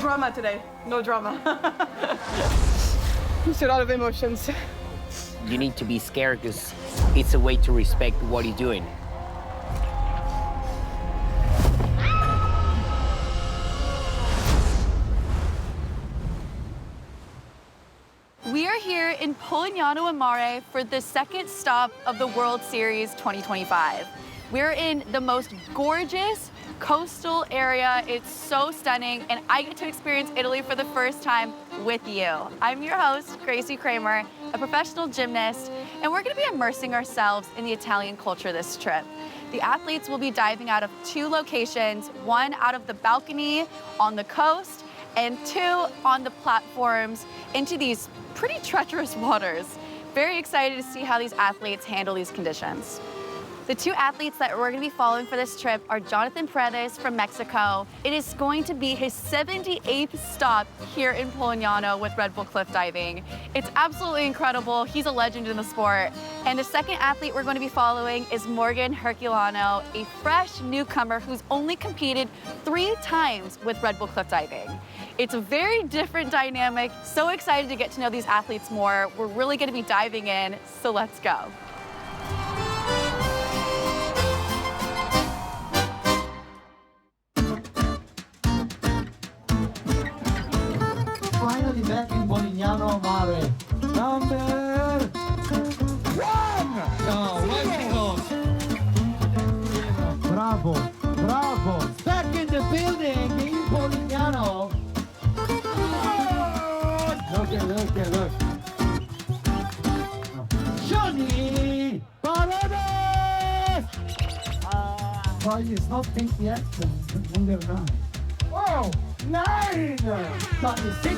drama today. No drama. Just a lot of emotions. You need to be scared because it's a way to respect what you're doing. We are here in Polignano and Mare for the second stop of the World Series 2025. We're in the most gorgeous coastal area. It's so stunning, and I get to experience Italy for the first time with you. I'm your host, Gracie Kramer, a professional gymnast, and we're gonna be immersing ourselves in the Italian culture this trip. The athletes will be diving out of 2 locations, one out of the balcony on the coast, and 2 on the platforms into these pretty treacherous waters. Very excited to see how these athletes handle these conditions. The 2 athletes that we're gonna be following for this trip are Jonathan Paredes from Mexico. It is going to be his 78th stop here in Polignano with Red Bull cliff diving. It's absolutely incredible. He's a legend in the sport. And the second athlete we're going to be following is Morgan Herculano, a fresh newcomer who's only competed 3 times with Red Bull cliff diving. It's a very different dynamic. So excited to get to know these athletes more. We're really gonna be diving in, so let's go. Finally back in Polignano, Mare. Number 1! No, bravo, bravo. Back in the building in Polignano. Look. Johnny Paredes! Why is not pink yet? Number 9. Whoa! 9! But the 6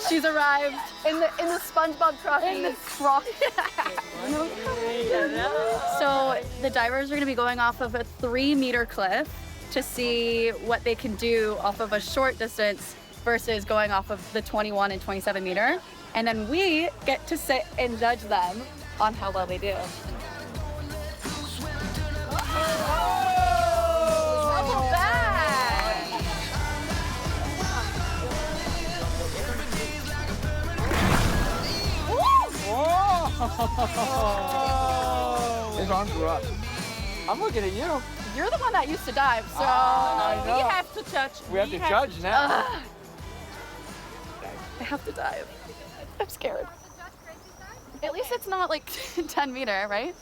She's arrived in the SpongeBob trophy. In the frog. So the divers are going to be going off of a 3-meter cliff to see what they can do off of a short distance versus going off of the 21 and 27 meter. And then we get to sit and judge them on how well they do. Double back! His arms were up. I'm looking at you. You're the one that used to dive, so we have to judge. We have to judge now. I have to dive. I'm scared. At least it's not like 10 meter, right?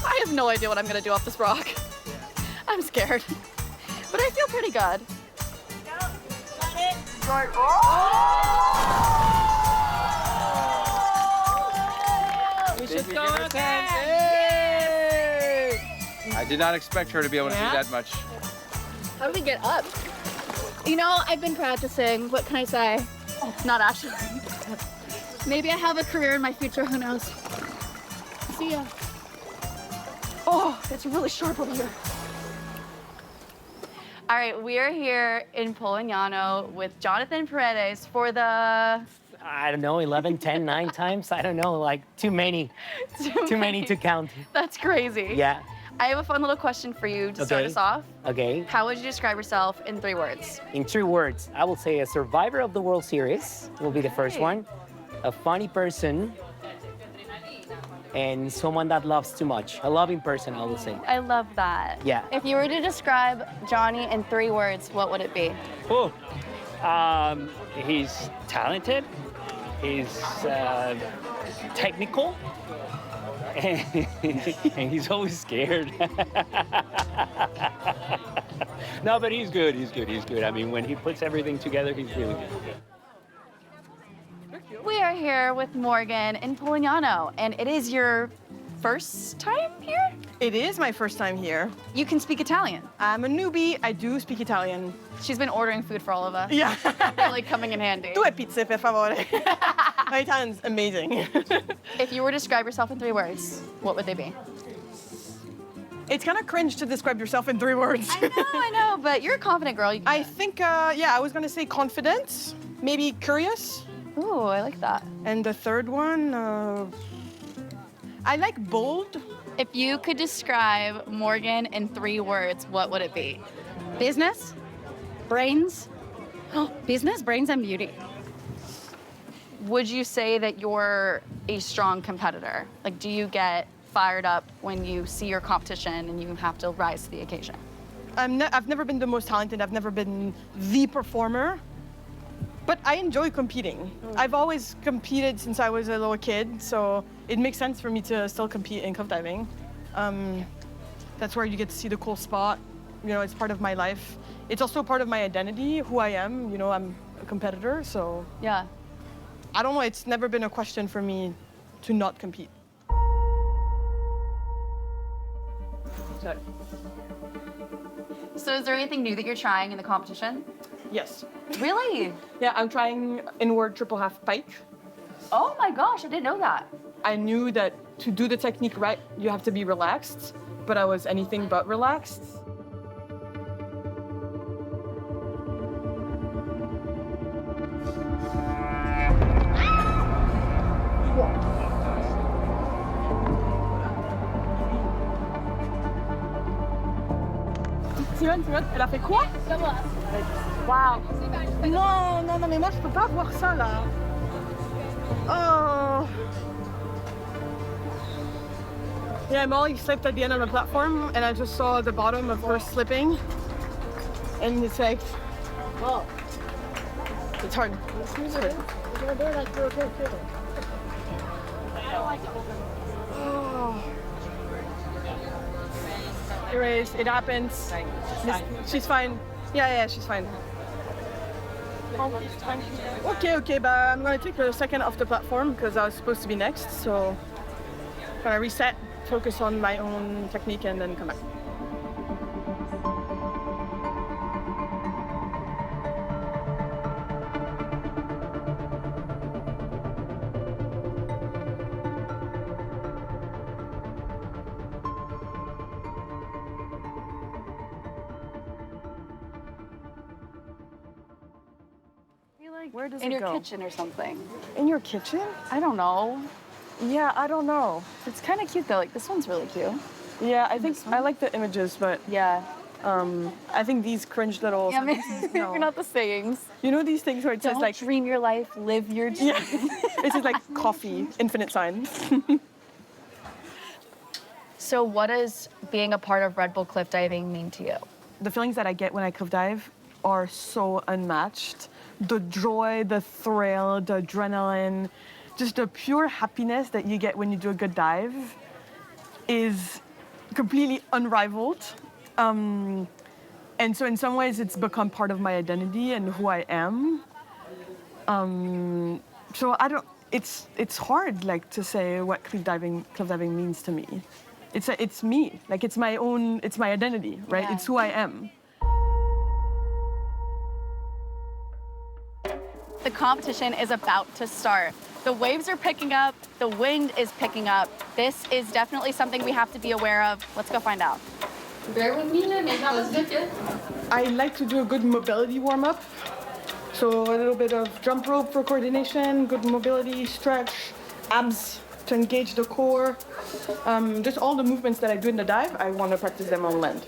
I have no idea what I'm gonna do off this rock. I'm scared, but I feel pretty good. We should go again. I did not expect her to be able to do that much. How do we get up? You know, I've been practicing. What can I say? Not actually. Maybe I have a career in my future. Who knows? See ya. Oh, it's really sharp over here. All right, we are here in Polignano with Jonathan Paredes for the... I don't know, 11, 10, 9 times? I don't know, like too many. Too many to count. That's crazy. Yeah. I have a fun little question for you to start us off. Okay. How would you describe yourself in 3 words? In 3 words, I will say a survivor of the World Series will be the first one. A funny person. And someone that loves too much. A loving person, I will say. I love that. Yeah. If you were to describe Johnny in 3 words, what would it be? Oh, he's talented. He's technical. And he's always scared. No, but he's good. He's good. I mean, when he puts everything together, he's really good. We are here with Morgan in Polignano, and it is your first time here? It is my first time here. You can speak Italian. I'm a newbie. I do speak Italian. She's been ordering food for all of us. Yeah. Really coming in handy. 2 pizze, per favore. My Italian's amazing. If you were to describe yourself in 3 words, what would they be? It's kind of cringe to describe yourself in 3 words. I know, but you're a confident girl. I think, yeah, I was gonna say confident, maybe curious. Ooh, I like that. And the third one, I like bold. If you could describe Morgan in 3 words, what would it be? Business, brains, business, brains, and beauty. Would you say that you're a strong competitor? Like, do you get fired up when you see your competition and you have to rise to the occasion? I've never been the most talented. I've never been the performer, but I enjoy competing. I've always competed since I was a little kid, so it makes sense for me to still compete in cliffdiving. That's where you get to see the cool spot. You know, it's part of my life. It's also part of my identity, who I am. You know, I'm a competitor, so Yeah. I don't know. It's never been a question for me to not compete. So is there anything new that you're trying in the competition? Yes. Really? Yeah, I'm trying inward triple half pike. Oh my gosh, I didn't know that. I knew that to do the technique right, you have to be relaxed, but I was anything but relaxed. Simone, elle a fait quoi? Wow. Non, non, non, mais moi je peux pas voir ça là. Oh. Yeah, Molly slipped at the end of the platform, and I just saw the bottom of her slipping, and it's like, oh, it's hard. Oh. Anyways, it happens. She's fine. Yeah, she's fine. Okay, but I'm gonna take a second off the platform because I was supposed to be next, so I'm gonna reset, focus on my own technique, and then come back. Where does In it your go? kitchen or something. In your kitchen? I don't know. Yeah, I don't know. It's kind of cute though. Like this one's really cute. Yeah, I think I like the images, but Yeah. I think these cringe little Yeah, maybe sentences, no. you're not the sayings. You know these things where it says Don't like, dream your life, live your dream. yeah, it says like coffee, infinite signs. So what does being a part of Red Bull cliff diving mean to you? The feelings that I get when I cliff dive are so unmatched. The joy, the thrill, the adrenaline, just the pure happiness that you get when you do a good dive is completely unrivaled. And so in some ways it's become part of my identity and who I am. So it's hard like to say what cliff diving means to me. It's me, like it's my identity, right? Yeah. It's who I am. The competition is about to start. The waves are picking up, the wind is picking up. This is definitely something we have to be aware of. Let's go find out. Bear with me, I like to do a good mobility warm-up. So a little bit of jump rope for coordination, good mobility, stretch, abs to engage the core. Just all the movements that I do in the dive, I want to practice them on land.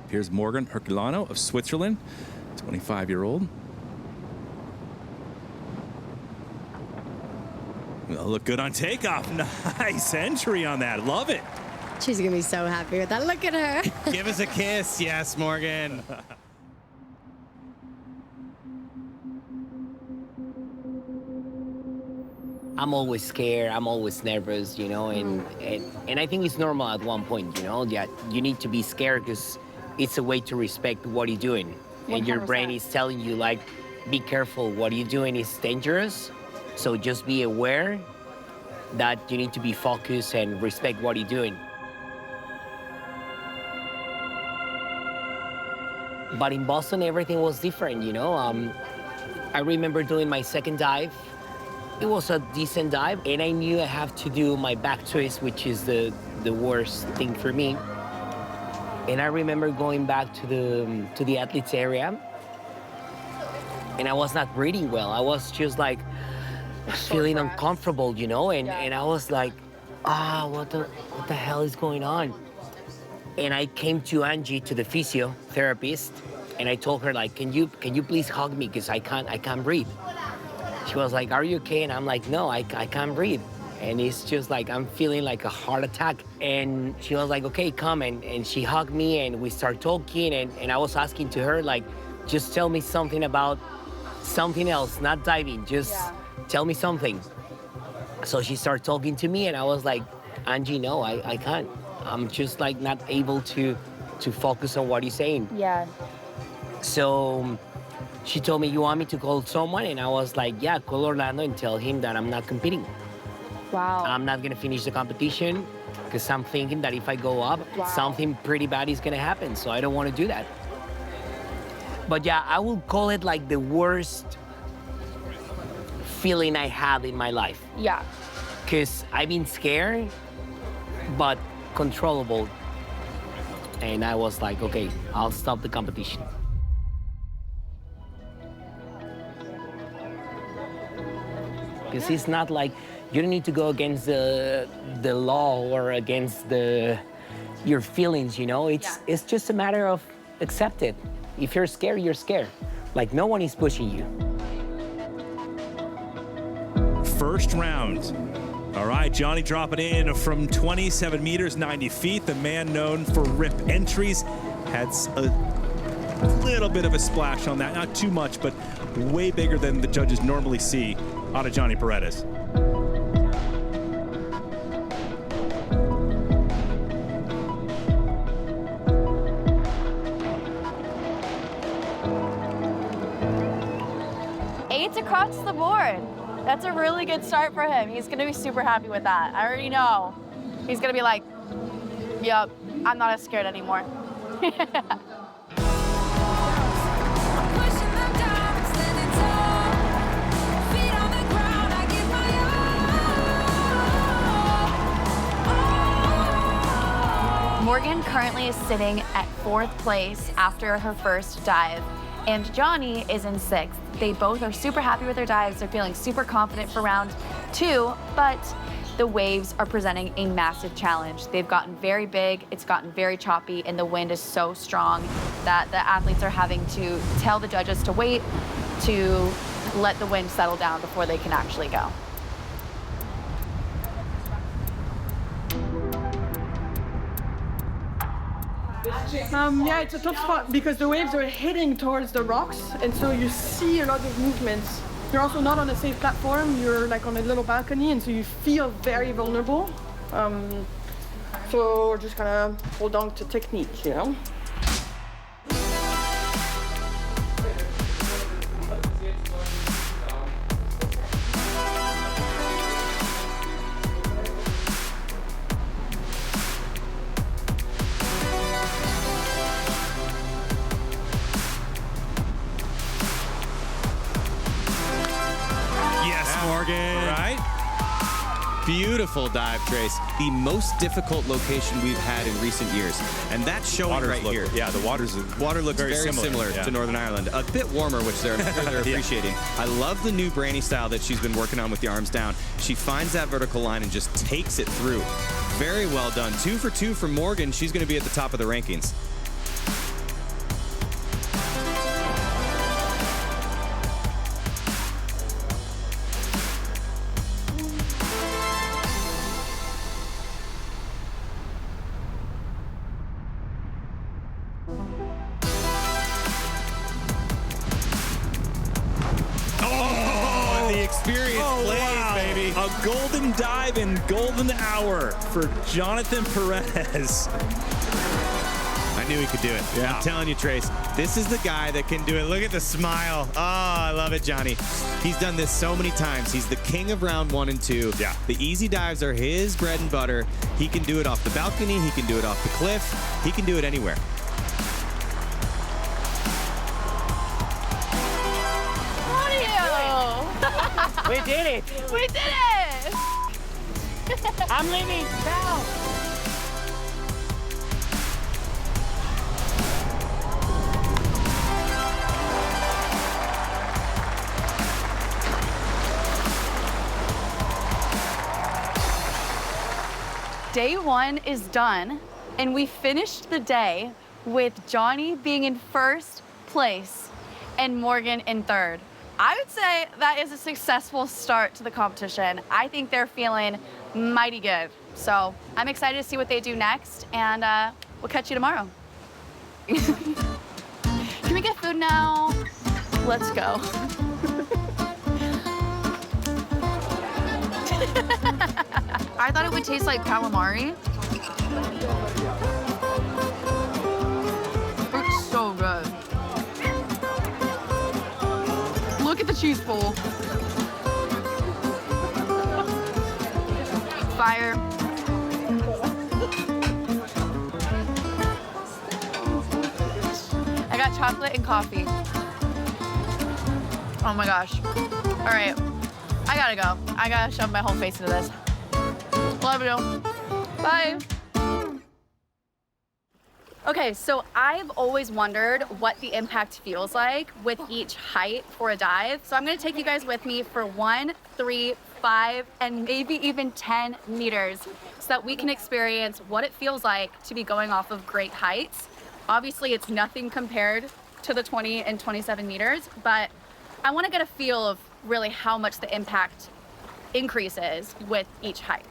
Here's Morgan Polignano of Switzerland, 25-year-old. Well, look good on takeoff. Nice entry on that. Love it. She's gonna be so happy with that. Look at her. Give us a kiss. Yes, Morgan. I'm always scared, I'm always nervous, you know, and I think it's normal at one point, you know, that you need to be scared because it's a way to respect what you're doing. And your brain is telling you, like, be careful, what you're doing is dangerous. So just be aware that you need to be focused and respect what you're doing. But in Boston, everything was different, you know? I remember doing my second dive. It was a decent dive, and I knew I have to do my back twist, which is the worst thing for me. And I remember going back to the athletes area, and I was not breathing well. I was just like feeling uncomfortable, you know? And I was like, what the hell is going on? And I came to Angie, to the physiotherapist, and I told her, like, can you please hug me, because I can't breathe. She was like, are you okay? And I'm like, no, I can't breathe. And it's just like, I'm feeling like a heart attack. And she was like, okay, come. And she hugged me, and we started talking. And I was asking to her, like, just tell me something about something else, not diving. Just tell me something. So she started talking to me, and I was like, Angie, no, I can't. I'm just like not able to focus on what you're saying. Yeah. So she told me, you want me to call someone? And I was like, yeah, call Orlando and tell him that I'm not competing. Wow. I'm not gonna finish the competition because I'm thinking that if I go up, something pretty bad is gonna happen. So I don't wanna do that. But yeah, I will call it like the worst feeling I had in my life. Yeah. Because I've been scared, but controllable. And I was like, okay, I'll stop the competition. Because it's not like, you don't need to go against the law or against your feelings, you know? It's just a matter of accept it. If you're scared, you're scared. Like, no one is pushing you. First round. All right, Johnny dropping in from 27 meters, 90 feet. The man known for rip entries had a little bit of a splash on that. Not too much, but way bigger than the judges normally see out of Johnny Paredes. Eights across the board. That's a really good start for him. He's gonna be super happy with that. I already know. He's gonna be like, yep, I'm not as scared anymore. Morgan currently is sitting at 4th place after her first dive, and Johnny is in 6th. They both are super happy with their dives. They're feeling super confident for round 2, but the waves are presenting a massive challenge. They've gotten very big, it's gotten very choppy, and the wind is so strong that the athletes are having to tell the judges to wait, to let the wind settle down before they can actually go. Yeah, it's a tough spot because the waves are hitting towards the rocks, and so you see a lot of movements. You're also not on a safe platform, you're like on a little balcony, and so you feel very vulnerable. So just kind of hold on to technique, you know? Beautiful dive, Trace. The most difficult location we've had in recent years. And that's showing right here. Yeah, the water looks very similar to Northern Ireland. A bit warmer, which they're appreciating. I love the new Branny style that she's been working on with the arms down. She finds that vertical line and just takes it through. Very well done. 2 for 2 for Morgan. She's going to be at the top of the rankings. A golden dive and golden hour for Jonathan Paredes. I knew he could do it. Yeah. I'm telling you, Trace, this is the guy that can do it. Look at the smile. Oh, I love it, Johnny. He's done this so many times. He's the king of round 1 and 2. Yeah. The easy dives are his bread and butter. He can do it off the balcony. He can do it off the cliff. He can do it anywhere. We did it. We did it! I'm leaving now. Day 1 is done, and we finished the day with Johnny being in first place and Morgan in third. I would say that is a successful start to the competition. I think they're feeling mighty good. So I'm excited to see what they do next, and we'll catch you tomorrow. Can we get food now? Let's go. I thought it would taste like calamari. It's so good. Look at the cheese bowl. Fire. I got chocolate and coffee. Oh my gosh. All right, I gotta go. I gotta shove my whole face into this. Love you. Bye. Okay, so I've always wondered what the impact feels like with each height for a dive. So I'm gonna take you guys with me for 1, 3, 5, and maybe even 10 meters so that we can experience what it feels like to be going off of great heights. Obviously, it's nothing compared to the 20 and 27 meters, but I wanna get a feel of really how much the impact increases with each height.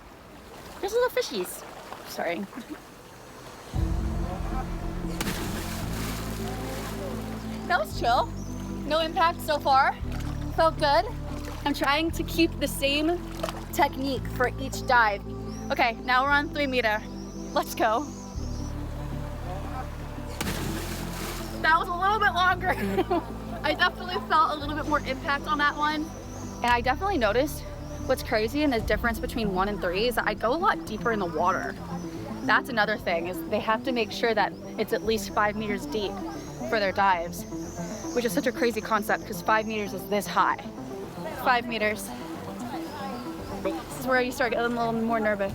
There's little fishies. Sorry. That was chill. No impact so far. Felt good. I'm trying to keep the same technique for each dive. Okay, now we're on 3 meter. Let's go. That was a little bit longer. I definitely felt a little bit more impact on that one. And I definitely noticed what's crazy in the difference between 1 and 3 is that I go a lot deeper in the water. That's another thing, is they have to make sure that it's at least 5 meters deep for their dives, which is such a crazy concept because 5 meters is this high. 5 meters. This is where you start getting a little more nervous.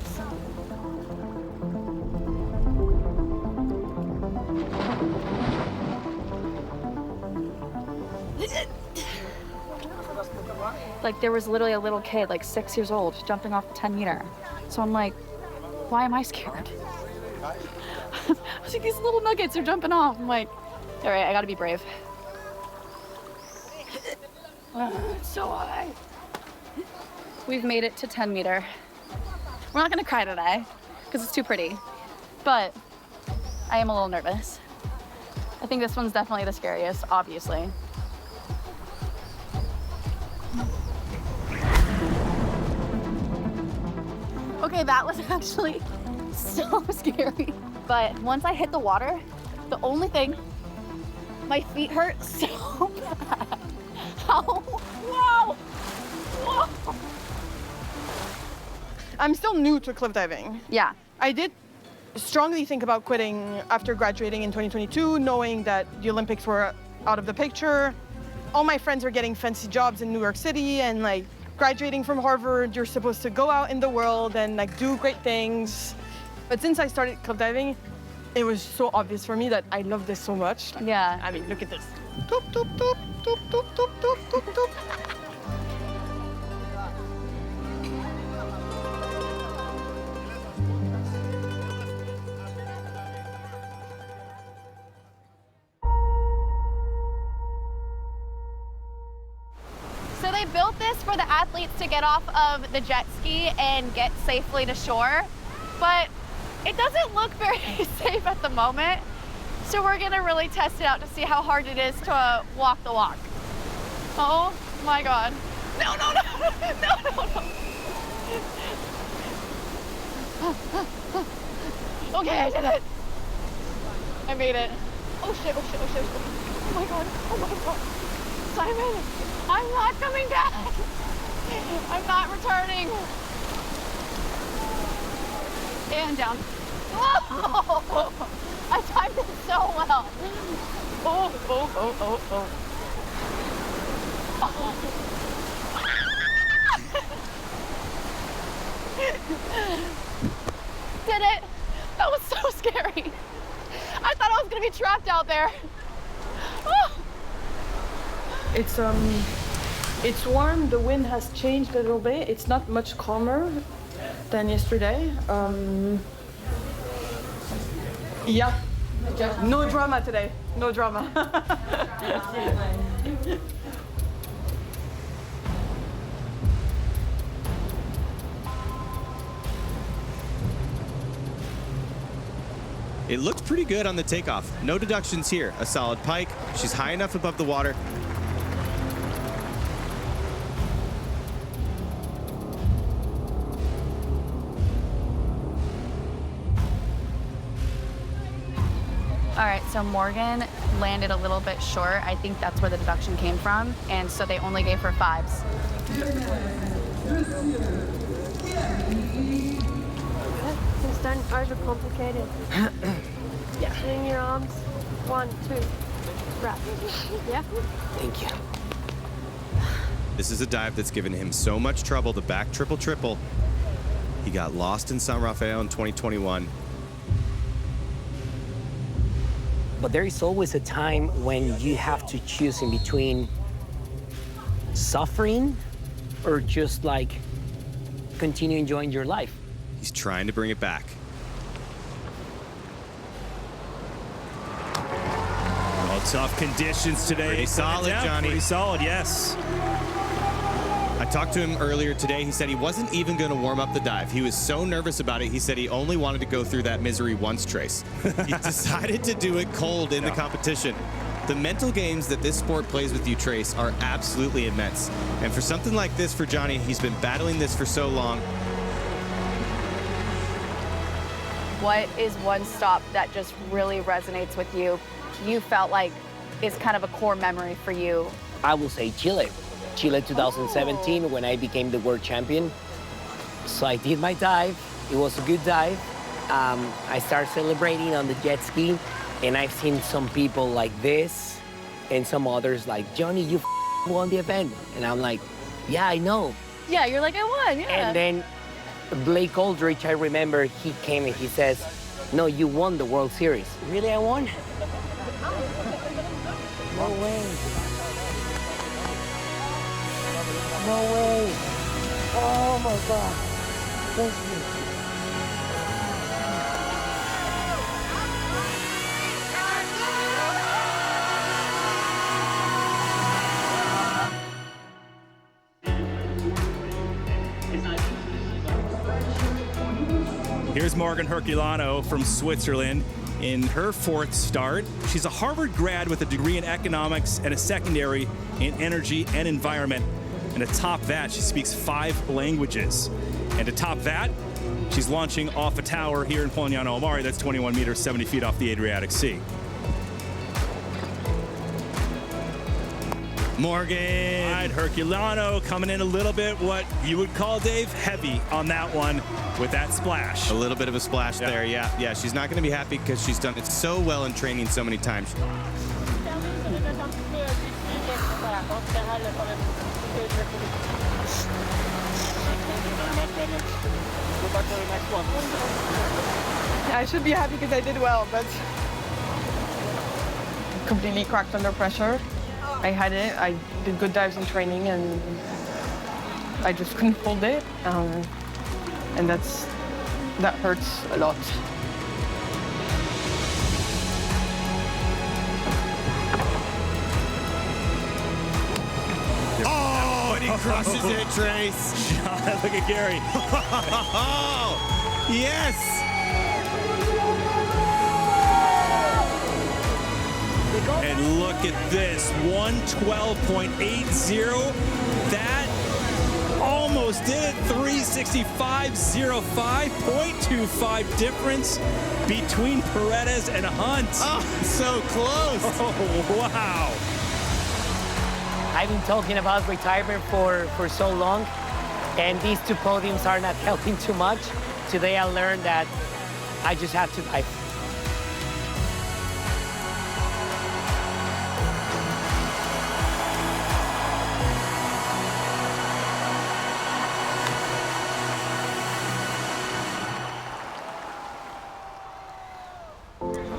Like there was literally a little kid, like 6 years old, jumping off the 10 meter. So I'm like, why am I scared? I was like, these little nuggets are jumping off. I'm like, all right, I gotta be brave. It's so high. We've made it to 10 meter. We're not gonna cry today because it's too pretty, but I am a little nervous. I think this one's definitely the scariest, obviously. Okay, that was actually so scary. But once I hit the water, the only thing, my feet hurt so bad. How? Wow! Whoa! I'm still new to cliff diving. Yeah. I did strongly think about quitting after graduating in 2022, knowing that the Olympics were out of the picture. All my friends were getting fancy jobs in New York City, and like graduating from Harvard, you're supposed to go out in the world and like do great things. But since I started cliff diving, it was so obvious for me that I love this so much. Yeah. I mean, look at this. Doop, doop, doop, doop, doop, doop, doop, doop, doop. So they built this for the athletes to get off of the jet ski and get safely to shore, but it doesn't look very safe at the moment. So we're gonna really test it out to see how hard it is to walk the walk. Oh my God. No, no, no, no, no, no. Okay, I did it. I made it. Oh shit, oh shit, oh shit, oh shit. Oh my god, oh my god. Simon, I'm not coming back. I'm not returning. And down. Whoa! I timed it so well. Oh, oh, oh, oh, oh. Did it? That was so scary. I thought I was gonna be trapped out there. Oh. It's warm. The wind has changed a little bit. It's not much calmer than yesterday. Yeah. No drama today. No drama. It looked pretty good on the takeoff. No deductions here. A solid pike. She's high enough above the water. All right, so Morgan landed a little bit short. I think that's where the deduction came from. And so they only gave her 5s. Just don't overcomplicate it. Yeah. Swing your arms. 1, 2. Right. Yeah? Thank you. This is a dive that's given him so much trouble. The back triple. He got lost in San Rafael in 2021. But there is always a time when you have to choose in between suffering or just like continue enjoying your life. He's trying to bring it back. Well, tough conditions today. Pretty solid, Yeah, Johnny. Pretty solid, yes. I talked to him earlier today. He said he wasn't even going to warm up the dive. He was so nervous about it. He said he only wanted to go through that misery once, Trace. He decided to do it cold in the competition. The mental games that this sport plays with you, Trace, are absolutely immense. And for something like this for Johnny, he's been battling this for so long. What is one stop that just really resonates with you? You felt like is kind of a core memory for you? I will say Chile. Chile 2017 when I became the world champion. So I did my dive. It was a good dive. I started celebrating on the jet ski, and I've seen some people like this and some others like, Johnny, you won the event. And I'm like, yeah, I know. Yeah, you're like, I won, yeah. And then Blake Aldrich, I remember, he came and he says, no, you won the World Series. Really, I won? No way. No way. Oh my God. Thank you. Here's Morgan Herculano from Switzerland in her 4th start. She's a Harvard grad with a degree in economics and a secondary in energy and environment. And to top that, she speaks 5 languages. And to top that, she's launching off a tower here in Polignano, Mare. That's 21 meters, 70 feet off the Adriatic Sea. Morgan. All right, Herculano coming in a little bit what you would call, Dave, heavy on that one with that splash. A little bit of a splash there, yeah. Yeah, she's not going to be happy because she's done it so well in training so many times. I should be happy because I did well, but completely cracked under pressure. I had it. I did good dives in training, and I just couldn't hold it, and that hurts a lot. Oh, and he crushes it, Trace. Look at Gary. Yes. And look at this, 112.80. That almost almost did it. 365.05, 0.25 difference between Paredes and Hunt. Oh, so close. Oh, wow. I've been talking about retirement for so long, and these two podiums are not helping too much. Today I learned that I just have to dive.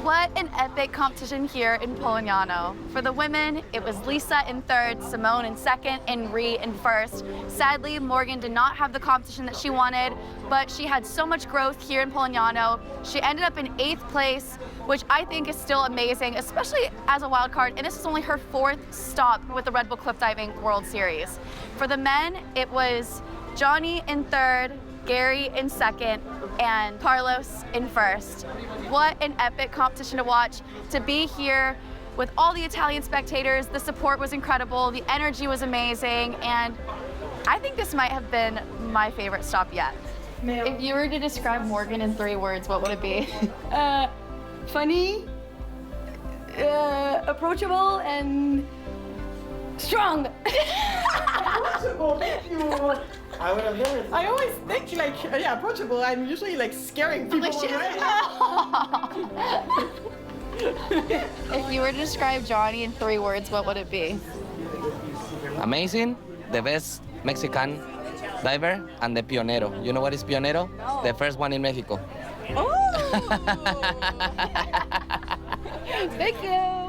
What an epic competition here in Polignano. For the women, it was Lisa in third, Simone in second, and Ree in first. Sadly, Morgan did not have the competition that she wanted, but she had so much growth here in Polignano. She ended up in 8th place, which I think is still amazing, especially as a wild card, and this is only her 4th stop with the Red Bull Cliffdiving World Series. For the men, it was Johnny in third, Gary in second, and Carlos in first. What an epic competition to watch. To be here with all the Italian spectators, the support was incredible, the energy was amazing, and I think this might have been my favorite stop yet. If you were to describe Morgan in 3 words, what would it be? Funny, approachable, and strong. Approachable, thank you. I would have never. I always think like, yeah, approachable. I'm usually like scaring people. If you were to describe Johnny in 3 words, what would it be? Amazing, the best Mexican diver, and the pionero. You know what is pionero? No. The first one in Mexico. Oh! Thank you.